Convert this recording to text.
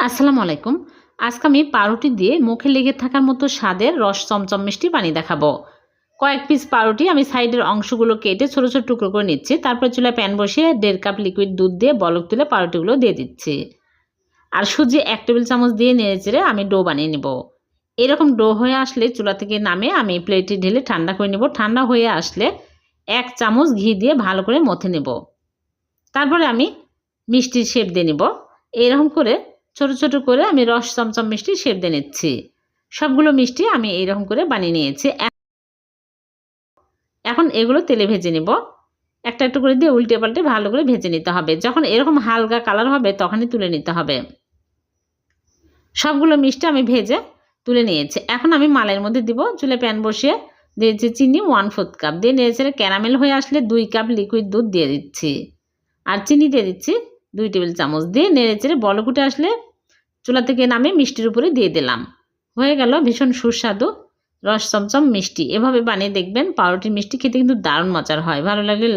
আসসালামু আলাইকুম। আজকে আমি পাউরুটি দিয়ে মুখে লেগে থাকার মতো স্বাদের রস চমচম মিষ্টি বানিয়ে দেখাবো। কয়েক পিস পাউরুটি আমি সাইডের অংশগুলো কেটে ছোট ছোট টুকরো করে নিচ্ছি। তারপর চুলায় প্যান বসিয়ে 1.5 কাপ লিকুইড দুধ দিয়ে বলক তুলে পাউরুটিগুলো দিয়ে দিচ্ছি। আর সুজি 1 টেবিল চামচ দিয়ে নেড়েচেড়ে আমি ডো বানিয়ে নিব। এরকম ডো হয়ে আসলে চুলা থেকে নামিয়ে আমি প্লেটে ঢেলে ঠান্ডা করে নেব। ঠান্ডা হয়ে আসলে 1 চামচ ঘি দিয়ে ভালো করে মথে নেব। তারপরে আমি মিষ্টির শেপ দিয়ে নিব। এরকম করে ছোট ছোট করে আমি রস চমচম মিষ্টি শেপ দিয়ে নিচ্ছি। সবগুলো মিষ্টি আমি এইরকম করে বানিয়ে নিয়েছি। এখন এগুলো তেলে ভেজে নেব। একটা একটা করে দিয়ে উল্টে পাল্টে ভালো করে ভেজে নিতে হবে। যখন এরকম হালকা কালার হবে তখনই তুলে নিতে হবে। সবগুলো মিষ্টি আমি ভেজে তুলে নিয়েছি। এখন আমি মালের মধ্যে দিব। চুলে প্যান বসিয়ে দিয়েছি চিনি 1/4 কাপ দিয়ে নেড়েচেড়ে ক্যারামেল হয়ে আসলে 2 কাপ লিকুইড দুধ দিয়ে দিচ্ছি। আর চিনি দিয়ে দিচ্ছি 2 টেবিল চামচ দিয়ে নেড়েচেড়ে বলক উঠে আসলে চুলা থেকে নামিয়ে মিষ্টির উপরে দিয়ে দিলাম। হয়ে গেল ভীষণ সুস্বাদু রস চমচম মিষ্টি। এভাবে বানিয়ে দেখবেন। পাউরুটির মিষ্টি খেতে কিন্তু দারুণ মজার হয়। ভালো লাগলে